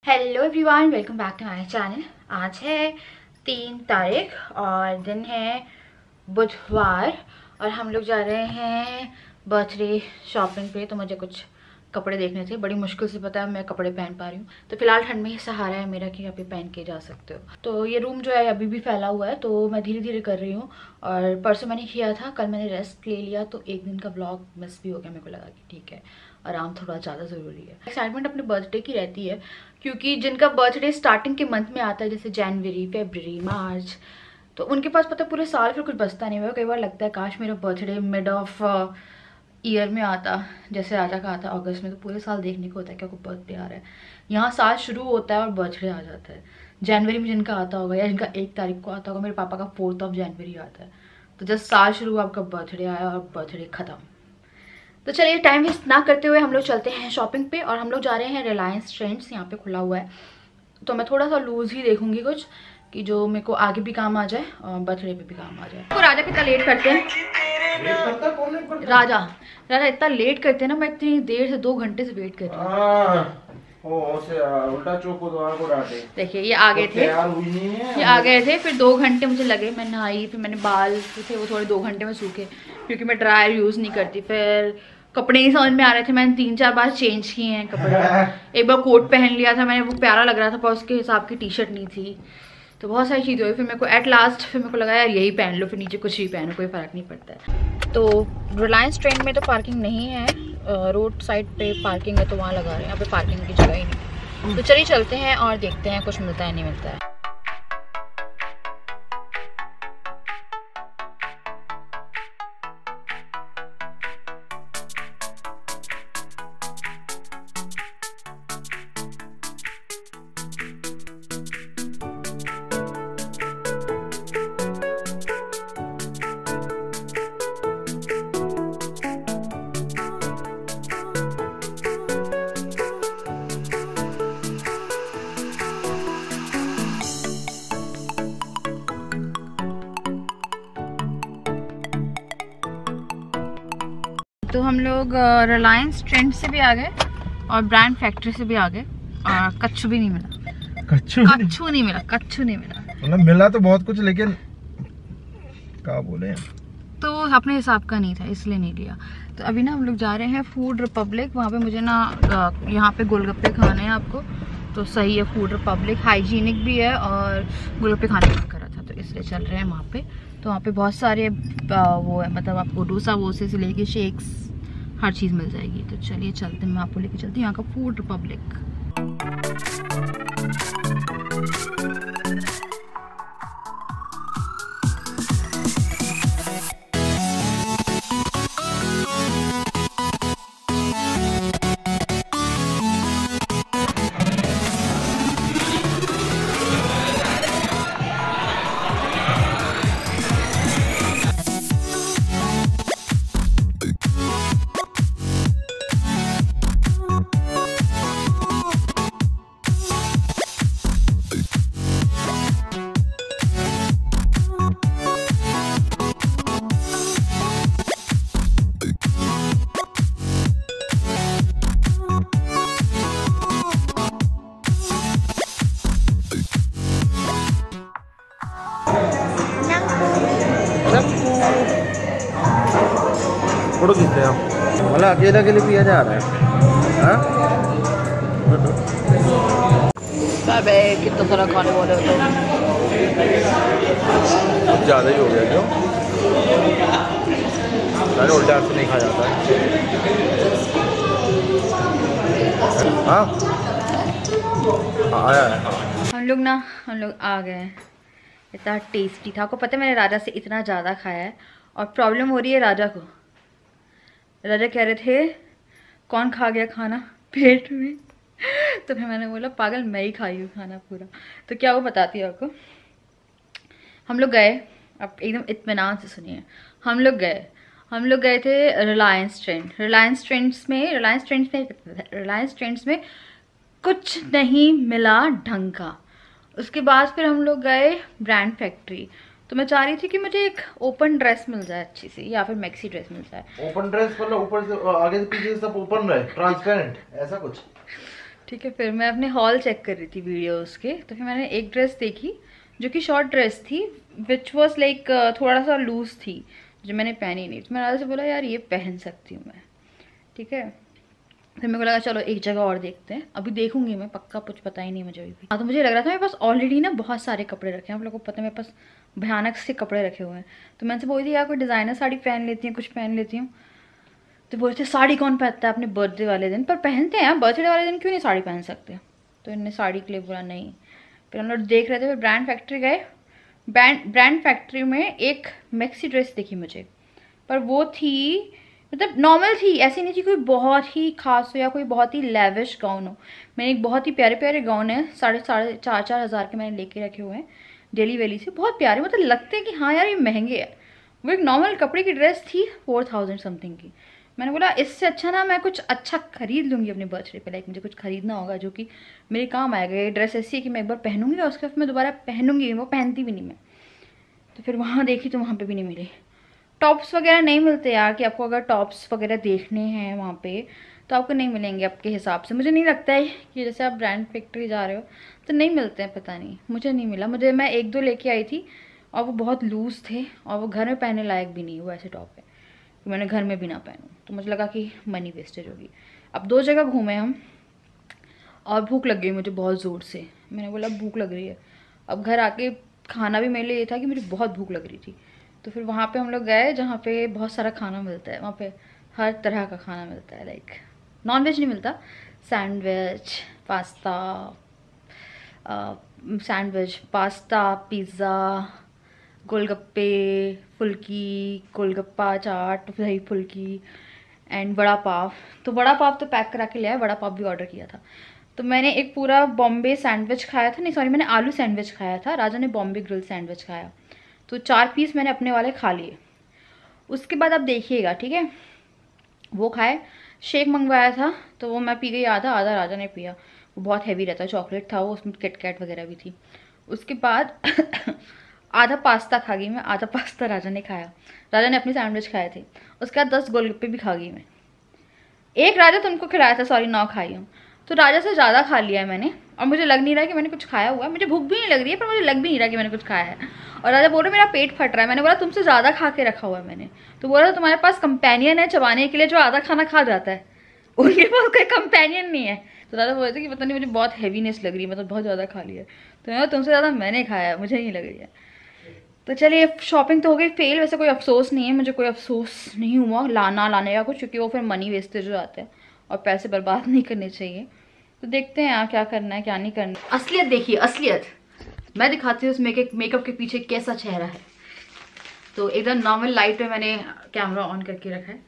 Hello everyone, welcome back to my channel. आज है 3 तारीख और दिन है बुधवार और हम लोग जा रहे हैं बर्थडे शॉपिंग पे। तो मुझे कुछ कपड़े देखने थे, बड़ी मुश्किल से पता है मैं कपड़े पहन पा रही हूँ। तो फिलहाल ठंड में ही सहारा है मेरा कि अभी पहन के जा सकते हो। तो ये रूम जो है अभी भी फैला हुआ है, तो मैं धीरे धीरे कर रही हूँ। और परसों मैंने किया था, कल मैंने रेस्ट ले लिया, तो एक दिन का व्लॉग मिस भी हो गया। मेरे को लगा कि ठीक है, आराम थोड़ा ज़्यादा ज़रूरी है। एक्साइटमेंट अपने बर्थडे की रहती है, क्योंकि जिनका बर्थडे स्टार्टिंग के मंथ में आता है, जैसे जनवरी, फरवरी, मार्च, तो उनके पास पता पूरे साल फिर कुछ बचता नहीं हुआ। कई बार लगता है काश मेरा बर्थडे मिड ऑफ ईयर में आता, जैसे राजा का आता अगस्त में, तो पूरे साल देखने को होता है क्या कोई बर्थडे आ रहा है। यहाँ साल शुरू होता है और बर्थडे आ जाता है। जनवरी में जिनका आता होगा या जिनका 1 तारीख को आता होगा, मेरे पापा का 4 जनवरी आता है, तो जस्ट साल शुरू आपका बर्थडे आया और बर्थडे ख़त्म। तो चलिए टाइम वेस्ट ना करते हुए हम लोग चलते हैं शॉपिंग पे। और हम लोग जा रहे हैं रिलायंस ट्रेंड्स, यहाँ पे खुला हुआ है। तो मैं थोड़ा सा लूज ही देखूंगी कुछ, कि जो मेरे को आगे भी काम आ जाए और बर्थडे पे भी काम आ जाए। तो राजा कितना लेट करते हैं, राजा इतना लेट करते हैं ना, मैं इतनी देर से 2 घंटे से वेट कर रही हूँ। उल्टा चौक को डांटे। देखिए ये आ गए थे, ये आ गए थे, फिर 2 घंटे मुझे लगे। मैं नहाई, फिर मैंने बाल थे वो थोड़े 2 घंटे में सूखे, क्योंकि मैं ड्रायर यूज़ नहीं करती। फिर कपड़े नहीं समझ में आ रहे थे, मैंने 3-4 बार चेंज किए हैं कपड़े। एक बार कोट पहन लिया था मैंने, वो प्यारा लग रहा था, पर उसके हिसाब की टी शर्ट नहीं थी। तो बहुत सारी चीज़ें हुई। फिर मेरे को एट लास्ट फिर मेरे को लगा यार यही पहन लो, फिर नीचे कुछ भी पहनो, कोई फ़र्क नहीं पड़ता है। तो रिलायंस ट्रेंड में तो पार्किंग नहीं है, रोड साइड पे पार्किंग है, तो वहाँ लगा रहे हैं। यहाँ पे पार्किंग की जगह ही नहीं। तो चलिए चलते हैं और देखते हैं कुछ मिलता है नहीं मिलता है। तो हम लोग रिलायंस ट्रेंड से भी आ गए और ब्रांड फैक्ट्री से भी आ गए, और कच्छू भी नहीं मिला। कच्छू नहीं मिला, कच्छू नहीं मिला। मतलब मिला तो बहुत कुछ, लेकिन क्या बोले, तो अपने हिसाब का नहीं था, इसलिए नहीं लिया। तो अभी ना हम लोग जा रहे हैं फूड रिपब्लिक। वहाँ पे मुझे ना यहाँ पे गोलगप्पे खाने हैं आपको, तो सही है। फूड रिपब्लिक हाइजीनिक भी है और गोलगप्पे खाने का करा था, तो इसलिए चल रहे हैं वहाँ पे। तो वहाँ पे बहुत सारे वो है, मतलब आपको डोसा वोसे से लेके शेक्स हर चीज़ मिल जाएगी। तो चलिए चलते हैं, मैं आपको लेके चलती हूँ यहाँ का फूड रिपब्लिक। फोटो खींचते हैं हम, मतलब अकेले अकेले पिया जा रहा है। कितना सारा खाने वाले होते हैं, अब ज़्यादा ही हो गया क्यों? अरे उल्टा हाथ से नहीं खाया जाता है। हाँ आया है। हम लोग आ गए। इतना टेस्टी था, आपको पता है मैंने राजा से इतना ज़्यादा खाया है। और प्रॉब्लम हो रही है राजा को। राजा कह रहे थे कौन खा गया खाना पेट में, तो फिर मैंने बोला पागल मैं ही खाई हूँ खाना पूरा। तो क्या वो बताती है आपको। हम लोग गए, अब एकदम इत्मीनान से सुनिए। हम लोग गए थे रिलायंस ट्रेंड्स में कुछ नहीं मिला ढंग का। उसके बाद फिर हम लोग गए ब्रांड फैक्ट्री। तो मैं चाह रही थी कि मुझे एक ओपन ड्रेस मिल जाए अच्छी सी, या फिर मैक्सी ड्रेस मिल जाए। ओपन ड्रेस मतलब ऊपर से आगे से पीछे सब ओपन रहे, ट्रांसपेरेंट, ऐसा कुछ। ठीक है, फिर मैं अपने हॉल चेक कर रही थी वीडियोस के, तो फिर मैंने एक ड्रेस देखी जो कि शॉर्ट ड्रेस थी, विच वॉज लाइक थोड़ा सा लूज थी, जो मैंने पहनी नहीं। तो मैं राजा से बोला यार ये पहन सकती हूँ मैं, ठीक है। फिर मेरे को लगा चलो एक जगह और देखते हैं, अभी देखूंगी मैं, पक्का कुछ पता ही नहीं मुझे अभी भी। हाँ, तो मुझे लग रहा था मेरे पास ऑलरेडी ना बहुत सारे कपड़े रखे हैं, आप लोगों को पता है मेरे पास भयानक से कपड़े रखे हुए हैं। तो मैं से बोली थी यार कोई डिज़ाइनर साड़ी पहन लेती हूँ, कुछ पहन लेती हूँ। तो बोलते साड़ी कौन पहनता है अपने बर्थडे वाले दिन, पर पहनते हैं, बर्थडे वाले दिन क्यों नहीं साड़ी पहन सकते। तो इन्हें साड़ी के लिए बोला नहीं। फिर हम लोग देख रहे थे, फिर ब्रांड फैक्ट्री गए। ब्रांड फैक्ट्री में एक मैक्सी ड्रेस दिखी मुझे, पर वो थी मतलब नॉर्मल थी, ऐसी नहीं थी कोई बहुत ही खास हो या कोई बहुत ही लेविश गाउन हो। मैंने एक बहुत ही प्यारे प्यारे गाउन है 4,500 हज़ार के मैंने लेके रखे हुए हैं डेली वेली से, बहुत प्यारे, मतलब लगते हैं कि हाँ यार ये महंगे है। वो एक नॉर्मल कपड़े की ड्रेस थी 4,000 समथिंग की। मैंने बोला इससे अच्छा ना मैं कुछ अच्छा खरीद लूँगी अपने बर्थडे पे, लाइक मुझे कुछ खरीदना होगा जो कि मेरे काम आएगा। ये ड्रेस ऐसी है कि मैं एक बार पहनूंगी और उसके बाद मैं दोबारा पहनूंगी, वो पहनती भी नहीं मैं। तो फिर वहाँ देखी तो वहाँ पे भी नहीं मिले। टॉप्स वगैरह नहीं मिलते यार, कि आपको अगर टॉप्स वगैरह देखने हैं वहाँ पे तो आपको नहीं मिलेंगे आपके हिसाब से। मुझे नहीं लगता है कि जैसे आप ब्रांड फैक्ट्री जा रहे हो तो नहीं मिलते हैं, पता नहीं, मुझे नहीं मिला। मैं 1-2 लेके आई थी और वो बहुत लूज़ थे और वो घर में पहनने लायक भी नहीं, वो ऐसे टॉप है कि मैंने घर में भी ना पहनूँ। तो मुझे लगा कि मनी वेस्टेज होगी। अब 2 जगह घूमे हम और भूख लग गई मुझे बहुत ज़ोर से। मैंने बोला भूख लग रही है। अब घर आके खाना भी मेरे लिए ये था कि मुझे बहुत भूख लग रही थी। तो फिर वहाँ पे हम लोग गए जहाँ पे बहुत सारा खाना मिलता है। वहाँ पे हर तरह का खाना मिलता है, लाइक नॉन वेज नहीं मिलता, सैंडविच, पास्ता, पिज़्ज़ा, गोलगप्पे, फुल्की, गोलगप्पा चाट, दही फुल्की एंड वड़ा पाव। तो वड़ा पाव तो पैक करा के ले आया, वड़ा पाव भी ऑर्डर किया था। तो मैंने एक पूरा बॉम्बे सैंडविच खाया था, नहीं सॉरी मैंने आलू सैंडविच खाया था, राजा ने बॉम्बे ग्रिल सैंडविच खाया। तो 4 पीस मैंने अपने वाले खा लिए। उसके बाद आप देखिएगा, ठीक है, वो खाए। शेक मंगवाया था तो वो मैं पी गई आधा राजा ने पिया, वो बहुत हैवी रहता है, चॉकलेट था वो, उसमें किटकैट वगैरह भी थी। उसके बाद आधा पास्ता खा गई मैं, आधा पास्ता राजा ने खाया, राजा ने अपनी सैंडविच खाए थे। उसके बाद 10 गोलगप्पे भी खा गई मैं। एक राजा तुमको खिलाया था, सॉरी 9 खाई हूँ। तो राजा से ज़्यादा खा लिया है मैंने और मुझे लग नहीं रहा कि मैंने कुछ खाया हुआ है। मुझे भूख भी नहीं लग रही है पर मुझे लग भी नहीं रहा कि मैंने कुछ खाया है। और राजा बोल रहे मेरा पेट फट रहा है। मैंने बोला तुमसे ज़्यादा खा के रखा हुआ है मैंने। तो बोल रहा तुम्हारे पास कंपेनियन है चबाने के लिए जो आधा खाना खा जाता है, उनके पास कोई कंपेनियन नहीं है। तो राजा बोल रहे थे कि पता नहीं मुझे बहुत हैवीनेस लग रही है, मतलब बहुत ज़्यादा खा लिया है। तो तुमसे ज़्यादा मैंने खाया है, मुझे नहीं लग रही है। तो चलिए शॉपिंग तो हो गई फेल। वैसे कोई अफसोस नहीं है, मुझे कोई अफसोस नहीं हुआ लाने का कुछ, क्योंकि वो फिर मनी वेस्टेज हो जाते हैं और पैसे बर्बाद नहीं करने चाहिए। तो देखते हैं यार क्या करना है क्या नहीं करना। असलियत देखिए, असलियत मैं दिखाती हूँ उस मेकअप के पीछे कैसा चेहरा है। तो एकदम नॉर्मल लाइट में मैंने कैमरा ऑन करके रखा है,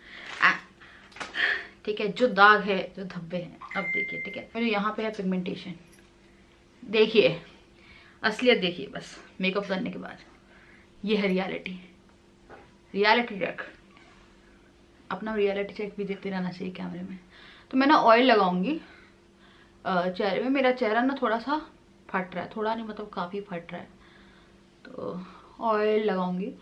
ठीक है। जो दाग है, जो धब्बे हैं, अब देखिए, ठीक है। मेरे यहाँ पे है पिगमेंटेशन, देखिए असलियत देखिए बस मेकअप करने के बाद। ये है रियलिटी चेक, अपना रियलिटी चेक भी देते रहना चाहिए कैमरे में। तो मैं ना ऑयल लगाऊंगी चेहरे में। मेरा चेहरा ना थोड़ा सा फट रहा है, थोड़ा नहीं मतलब काफ़ी फट रहा है, तो ऑयल लगाऊंगी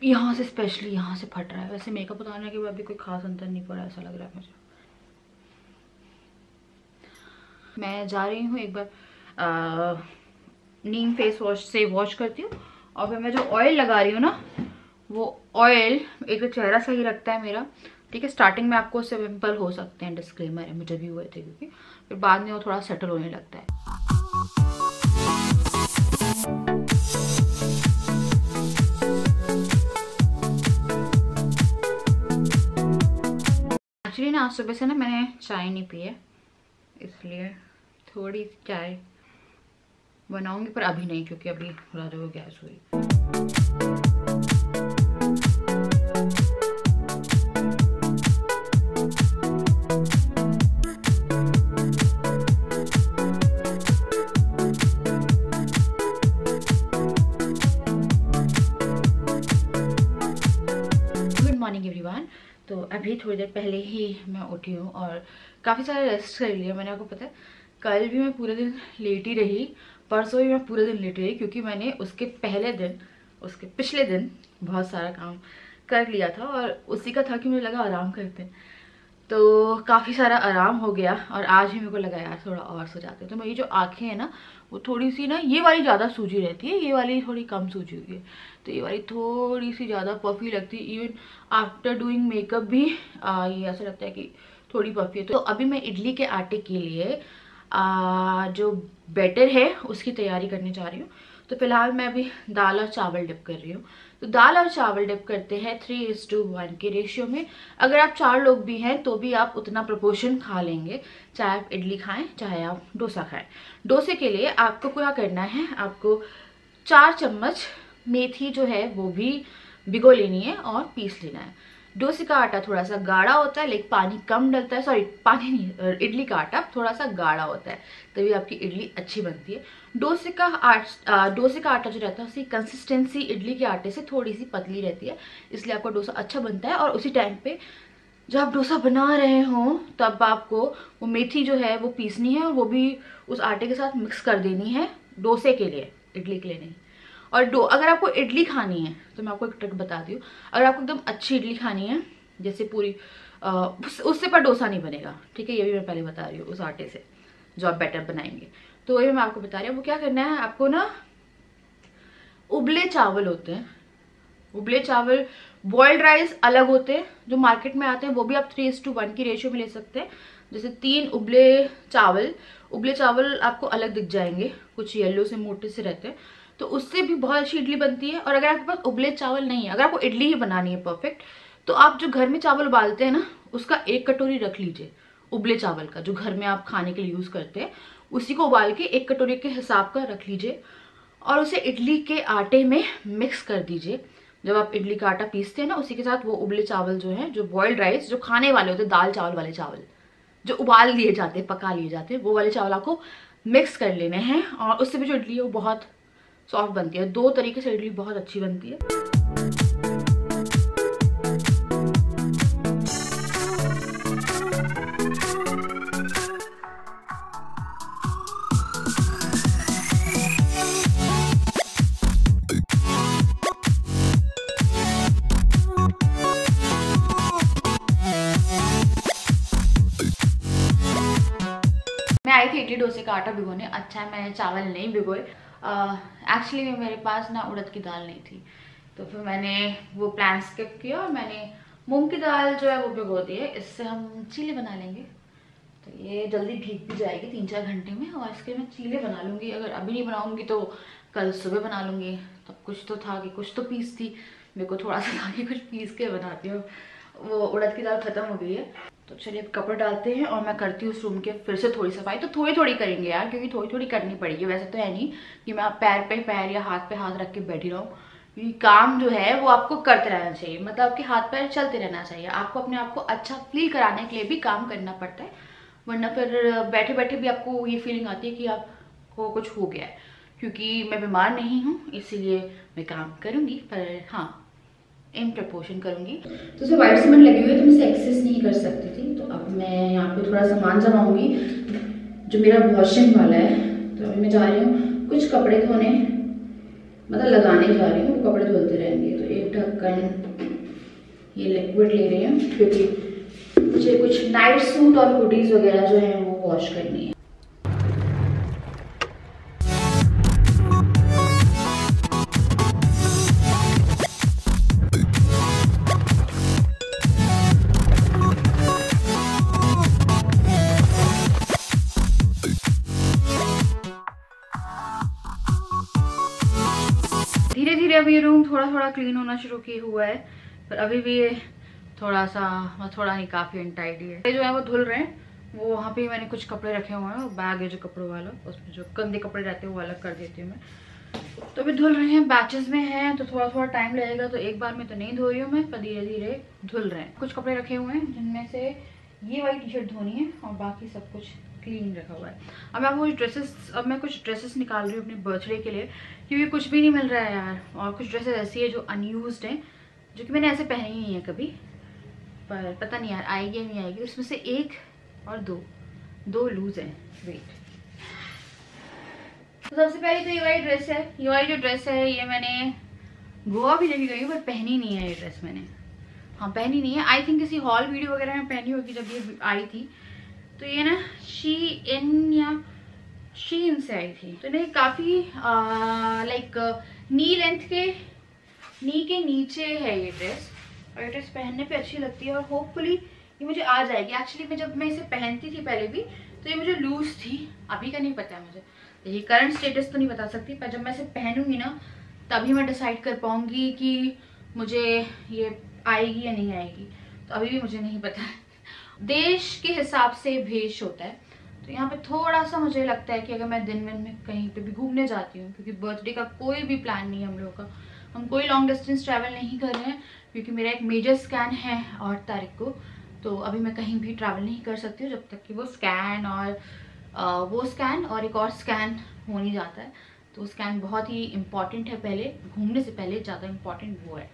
यहाँ से, स्पेशली यहाँ से फट रहा है। वैसे मेकअप उतारने के बाद भी कोई खास अंतर नहीं पड़ा, ऐसा लग रहा है मुझे। मैं जा रही हूँ एक बार नीम फेस वॉश से वॉश करती हूँ और फिर मैं जो ऑयल लगा रही हूँ ना, वो ऑयल एक तो चेहरा सही रखता है मेरा, ठीक है। स्टार्टिंग में आपको उससे पिंपल हो सकते हैं, डिस्क्लेमर है, मुझे भी हुए थे, क्योंकि फिर बाद में वो थोड़ा सेटल होने लगता है। एक्चुअली ना आज सुबह से ना मैंने चाय नहीं पी है, इसलिए थोड़ी चाय बनाऊंगी, पर अभी नहीं, क्योंकि अभी राजा को गैस हुई। Good morning everyone. तो अभी थोड़ी देर पहले ही मैं उठी हूँ और काफ़ी सारा रेस्ट कर लिया मैंने। आपको पता है कल भी मैं पूरे दिन लेटी रही, परसों भी मैं पूरे दिन लेटी रही, क्योंकि मैंने उसके पिछले दिन बहुत सारा काम कर लिया था और उसी का था कि मुझे लगा आराम करते हैं। तो काफ़ी सारा आराम हो गया। और आज भी मेरे को लगा यार थोड़ा और सो जाते। तो मेरी जो आँखें हैं ना वो थोड़ी सी ना, ये वाली ज़्यादा सूजी रहती है, ये वाली थोड़ी कम सूजी हुई है। तो ये वाली थोड़ी सी ज़्यादा पफी लगती है। इवन आफ्टर डूइंग मेकअप भी ये ऐसा लगता है कि थोड़ी पफी है। तो अभी मैं इडली के आटे के लिए जो बैटर है उसकी तैयारी करने जा रही हूँ। तो फिलहाल मैं अभी दाल और चावल डिप कर रही हूँ। तो दाल और चावल डिप करते हैं 3:1 के रेशियो में। अगर आप 4 लोग भी हैं तो भी आप उतना प्रोपोर्शन खा लेंगे, चाहे आप इडली खाएं चाहे आप डोसा खाएं। डोसे के लिए आपको क्या करना है, आपको 4 चम्मच मेथी जो है वो भी भिगो लेनी है और पीस लेना है। डोसे का आटा थोड़ा सा गाढ़ा होता है, लेकिन पानी कम डलता है। सॉरी, पानी नहीं, इडली का आटा थोड़ा सा गाढ़ा होता है, तभी आपकी इडली अच्छी बनती है। डोसे का आटा जो रहता है उसकी कंसिस्टेंसी इडली के आटे से थोड़ी सी पतली रहती है, इसलिए आपका डोसा अच्छा बनता है। और उसी टाइम पे जब आप डोसा बना रहे हो तब आपको वो मेथी जो है वो पीसनी है और वो भी उस आटे के साथ मिक्स कर देनी है, डोसे के लिए, इडली के लिए नहीं। और अगर आपको इडली खानी है तो मैं आपको एक ट्रिक बताती हूँ। अगर आपको एकदम अच्छी इडली खानी है, जैसे पूरी उससे पर डोसा नहीं बनेगा, ठीक है, ये भी मैं पहले बता रही हूँ। उस आटे से जो आप बैटर बनाएंगे, तो ये मैं आपको बता रही हूँ। वो क्या करना है आपको ना, उबले चावल होते हैं, उबले चावल, बॉइल्ड राइस अलग होते हैं जो मार्केट में आते हैं, वो भी आप 3:1 की रेशियो में ले सकते हैं। जैसे 3 उबले चावल आपको अलग दिख जाएंगे, कुछ येलो से मोटे से रहते हैं, तो उससे भी बहुत अच्छी इडली बनती है। और अगर आपके पास उबले चावल नहीं है, अगर आपको इडली ही बनानी है परफेक्ट, तो आप जो घर में चावल उबालते हैं ना, उसका 1 कटोरी रख लीजिए, उबले चावल का जो घर में आप खाने के लिए यूज करते हैं, उसी को उबाल के 1 कटोरी के हिसाब का रख लीजिए और उसे इडली के आटे में मिक्स कर दीजिए। जब आप इडली का आटा पीसते हैं ना, उसी के साथ वो उबले चावल जो है, जो बॉइल्ड राइस, जो खाने वाले होते हैं, दाल चावल वाले चावल जो उबाल लिए जाते हैं, पका लिए जाते हैं, वो वाले चावल आपको मिक्स कर लेने हैं। और उससे भी जो इडली है वो बहुत सॉफ्ट बनती है। 2 तरीके से इडली बहुत अच्छी बनती है। मैं आई थी इडली डोसे का आटा भिगोने। अच्छा है मैंने चावल नहीं भिगोए, एक्चुअली मेरे पास ना उड़द की दाल नहीं थी, तो फिर मैंने वो प्लान स्किप किया और मैंने मूंग की दाल जो है वो भिगो दी है। इससे हम चीले बना लेंगे, तो ये जल्दी भीग भी जाएगी 3-4 घंटे में। और इसके मैं चीले बना लूँगी, अगर अभी नहीं बनाऊँगी तो कल सुबह बना लूँगी। तब कुछ तो था कि कुछ तो पीस थी, मेरे को थोड़ा सा था कि कुछ पीस के बनाती हूँ। वो उड़द की दाल खत्म हो गई है, तो चलिए अब कपड़े डालते हैं और मैं करती हूँ उस रूम के फिर से थोड़ी सफाई। तो थोड़ी थोड़ी करेंगे यार, क्योंकि थोड़ी थोड़ी करनी पड़ेगी। वैसे तो है नहीं कि मैं पैर पे पैर या हाथ पे हाथ रख के बैठी रहूँ, क्योंकि काम जो है वो आपको करते रहना चाहिए, मतलब आपके हाथ पैर चलते रहना चाहिए। आपको अपने आप को अच्छा फील कराने के लिए भी काम करना पड़ता है, वरना फिर बैठे बैठे भी आपको ये फीलिंग आती है कि आपको कुछ हो गया है। क्योंकि मैं बीमार नहीं हूँ, इसीलिए मैं काम करूँगी, पर हाँ इन प्रपोर्शन करूँगी। तो उसमें वाइट सीमेंट लगी हुई है तो मैं इसे एक्सेस नहीं कर सकती थी, तो अब मैं यहाँ पे थोड़ा सामान जमाऊंगी जो मेरा वॉशिंग वाला है। तो अभी मैं जा रही हूँ कुछ कपड़े धोने, मतलब लगाने जा रही हूँ, कपड़े धुलते रहेंगे। तो एक ढक्कन ये लिक्विड ले रही हूँ, क्योंकि मुझे कुछ नाइट सूट और हुडीज वगैरह जो है वो वॉश करनी है। धीरे धीरे अब ये रूम थोड़ा थोड़ा क्लीन होना शुरू किया हुआ है, पर अभी भी ये थोड़ा नहीं, काफ़ी अनटाइडी है। ये जो है वो धुल रहे हैं, वो वहाँ पे मैंने कुछ कपड़े रखे हुए हैं, वो बैग है जो कपड़ों वाला, उसमें जो गंदे कपड़े रहते हैं वो अलग कर देती हूँ मैं। तो अभी धुल रहे हैं, बैचेस में हैं, तो थोड़ा थोड़ा टाइम लगेगा, तो एक बार में तो नहीं धो रही हूँ मैं, पर धीरे धीरे धुल रहे हैं। कुछ कपड़े रखे हुए हैं जिनमें से ये वाली टी शर्ट धोनी है और बाकी सब कुछ क्लीन रखा हुआ है। अब मैं कुछ ड्रेसेस निकाल रही हूँ अपने बर्थडे के लिए, क्योंकि कुछ भी नहीं मिल रहा है यार। और कुछ ड्रेसेस ऐसी है जो अनयूज्ड हैं, जो कि मैंने ऐसे पहनी ही नहीं है कभी, पर पता नहीं यार आएगी या नहीं आएगी। उसमें से एक और दो लूज हैं। वेट, तो सबसे पहले तो ये वाली ड्रेस है। ये वाली जो ड्रेस है ये मैंने गोवा भी लेके गई हूँ, पर पहनी नहीं है ये ड्रेस मैंने। हाँ पहनी नहीं है, आई थिंक किसी हॉल वीडियो वगैरह में पहनी होगी जब ये आई थी। तो ये ना शीइन से आई थी। तो ये काफ़ी लाइक नी के नीचे है ये ड्रेस, और ये ड्रेस पहनने पे अच्छी लगती है और होपफुली ये मुझे आ जाएगी। एक्चुअली जब मैं इसे पहनती थी पहले भी तो ये मुझे लूज थी, अभी का नहीं पता मुझे, ये करंट स्टेटस तो नहीं बता सकती, पर जब मैं इसे पहनूंगी ना तभी मैं डिसाइड कर पाऊंगी कि मुझे ये आएगी या नहीं आएगी। तो अभी भी मुझे नहीं पता है। देश के हिसाब से भेष होता है, तो यहाँ पे थोड़ा सा मुझे लगता है कि अगर मैं दिन में कहीं पे भी घूमने जाती हूँ, क्योंकि बर्थडे का कोई भी प्लान नहीं है हम लोगों का, हम कोई लॉन्ग डिस्टेंस ट्रैवल नहीं कर रहे हैं, क्योंकि मेरा एक मेजर स्कैन है 8 तारीख को। तो अभी मैं कहीं भी ट्रैवल नहीं कर सकती हूँ जब तक कि वो स्कैन और एक और स्कैन हो नहीं जाता है। तो स्कैन बहुत ही इम्पॉर्टेंट है, पहले घूमने से पहले ज़्यादा इम्पॉर्टेंट वो है।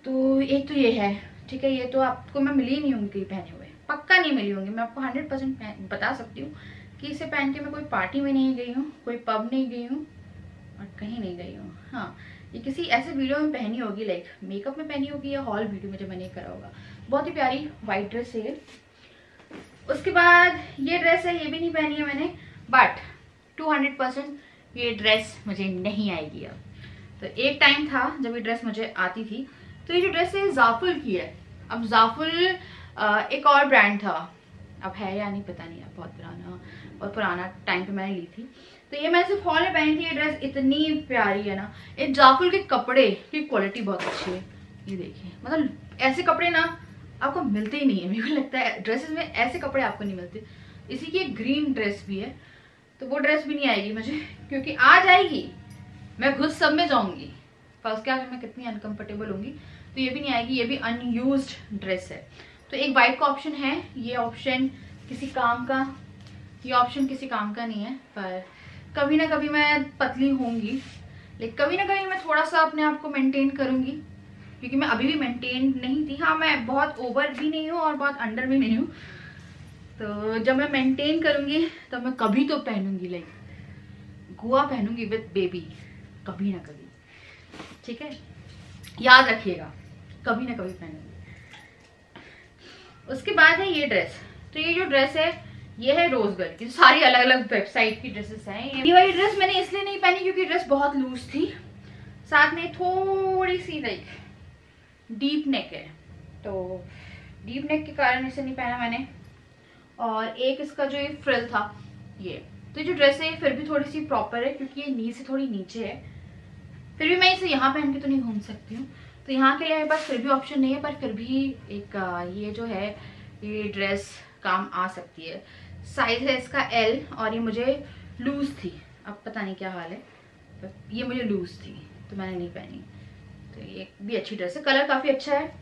तो एक तो ये है, ठीक है, ये तो आपको मैं मिली नहीं होंगी कहीं पहने हुए, पक्का नहीं मिली होंगी। मैं आपको 100% बता सकती हूँ कि इसे पहन के मैं कोई पार्टी में नहीं गई हूँ, कोई पब नहीं गई हूँ और कहीं नहीं गई हूँ। हाँ, ये किसी ऐसे वीडियो में पहनी होगी, लाइक मेकअप में पहनी होगी या हॉल वीडियो में जब मैंने करा होगा। बहुत ही प्यारी वाइट ड्रेस है। उसके बाद ये ड्रेस है, ये भी नहीं पहनी है मैंने, बट 200% ये ड्रेस मुझे नहीं आएगी अब। तो एक टाइम था जब ये ड्रेस मुझे आती थी। तो ये जो ड्रेस है जाफुल की है। अब जाफुल एक और ब्रांड था, अब है या नहीं पता नहीं, अब बहुत पुराना टाइम पे मैंने ली थी। तो ये मैं सिर्फ हॉल में पहनी थी। ये ड्रेस इतनी प्यारी है ना, ये जाफुल के कपड़े की क्वालिटी बहुत अच्छी है। ये देखिए, मतलब ऐसे कपड़े ना आपको मिलते ही नहीं है, मेरे को लगता है ड्रेसेस में ऐसे कपड़े आपको नहीं मिलते। इसी की एक ग्रीन ड्रेस भी है, तो वो ड्रेस भी नहीं आएगी मुझे, क्योंकि आ जाएगी मैं खुद सब में जाऊंगी, फर्स्ट क्या मैं कितनी अनकंफर्टेबल होंगी। तो ये भी नहीं आएगी, ये भी अनयूज्ड ड्रेस है। तो एक वाइट का ऑप्शन है, ये ऑप्शन किसी काम का नहीं है, पर कभी ना कभी मैं पतली होंगी, लेकिन कभी ना कभी मैं थोड़ा सा अपने आप को मेंटेन करूंगी, क्योंकि मैं अभी भी मेंटेन नहीं थी। हाँ, मैं बहुत ओवर भी नहीं हूँ और बहुत अंडर भी नहीं हूँ। तो जब मैं मेंटेन करूंगी तब मैं कभी तो पहनूंगी, लाइक गोवा पहनूंगी विद बेबी, कभी ना कभी, ठीक है, याद रखिएगा, कभी ना कभी पहनूंगी। उसके बाद है ये ड्रेस। तो ये जो ड्रेस है ये है रोज गर्ल की, सारी अलग अलग वेबसाइट की ड्रेसेस हैं। ये वाली ड्रेस मैंने इसलिए नहीं पहनी क्योंकि ड्रेस बहुत लूज थी, साथ में थोड़ी सी लाइक डीप नेक है, तो डीप नेक के कारण इसे नहीं पहना मैंने। और एक इसका जो ये फ्रिल था ये, तो ये जो ड्रेस है फिर भी थोड़ी सी प्रॉपर है, क्योंकि ये नी से थोड़ी नीचे है। फिर भी मैं इसे यहाँ पहन के तो नहीं घूम सकती हूँ, तो यहाँ के लिए मेरे पास फिर भी ऑप्शन नहीं है, पर फिर भी एक ये जो है ये ड्रेस काम आ सकती है। साइज है इसका L, और ये मुझे लूज थी, अब पता नहीं क्या हाल है, पर ये मुझे लूज थी तो मैंने नहीं पहनी। तो ये भी अच्छी ड्रेस है, कलर काफ़ी अच्छा है,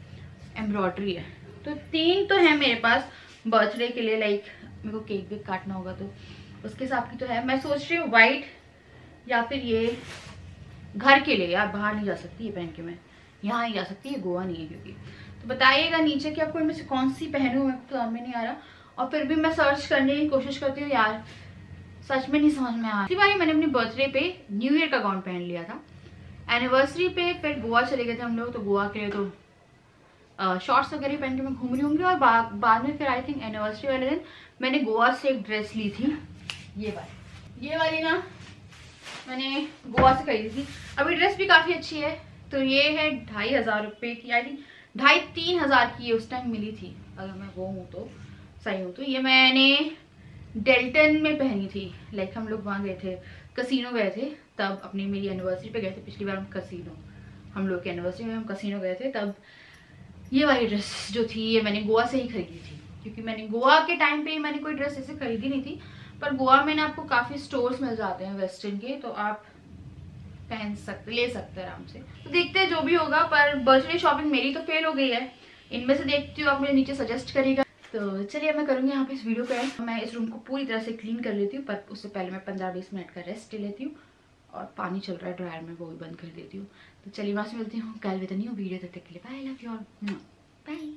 एम्ब्रॉयडरी है। तो 3 तो है मेरे पास बर्थडे के लिए, लाइक मेरे को केक भी काटना होगा तो उसके हिसाब की तो है। मैं सोच रही हूँ वाइट या फिर ये घर के लिए, यार बाहर नहीं जा सकती ये पहन के, मैं यहाँ ही जा सकती है, गोवा नहीं है क्योंकि। तो बताइएगा नीचे कि आपको इनमें से कौन सी पहनूँ, मेरे को समझ में नहीं आ रहा। और फिर भी मैं सर्च करने की कोशिश करती हूँ, यार सच में नहीं समझ में आ रहा। इसी बार मैंने अपनी बर्थडे पे न्यू ईयर का गाउन पहन लिया था, एनिवर्सरी पे फिर गोवा चले गए थे हम लोग, तो गोवा के लिए तो शॉर्ट्स वगैरह पहन के मैं घूम रही होंगी। और बाद में फिर आई थिंक एनिवर्सरी वाले दिन मैंने गोवा से एक ड्रेस ली थी, ये वाली ना मैंने गोवा से खरीदी थी। अभी ड्रेस भी काफ़ी अच्छी है। तो ये है 2500 रुपये की, आई थिंक 2500-3000 की ये उस टाइम मिली थी, अगर मैं वो हूँ तो सही हूँ तो। ये मैंने डेल्टन में पहनी थी, लाइक हम लोग वहाँ गए थे, कसिनो गए थे तब, अपनी मेरी एनिवर्सरी पे गए थे पिछली बार हम लोग की एनिवर्सरी में हम कसिनो गए थे, तब ये वाली ड्रेस जो थी ये मैंने गोवा से ही खरीदी थी, क्योंकि मैंने गोवा के टाइम पे मैंने कोई ड्रेस ऐसे खरीदी नहीं थी। पर गोवा में ना आपको काफ़ी स्टोर्स मिल जाते हैं वेस्टर्न के, तो आप ले सकते हैं आराम से। तो देखते हैं जो भी होगा, पर बर्थडे शॉपिंग मेरी तो फेल हो गई है। इनमें से देखती हूँ, आप मुझे नीचे सजेस्ट करिएगा। तो चलिए मैं करूँगी यहाँ पे इस वीडियो को, मैं इस रूम को पूरी तरह से क्लीन कर लेती हूँ, पर उससे पहले मैं 15-20 मिनट का रेस्ट ले लेती हूँ। और पानी चल रहा है ड्रायर में, वो भी बंद कर देती हूँ। तो चलिए वहाँ से मिलती हूँ कल विद न्यू वीडियो, तब तक के लिए bye, love you all, bye.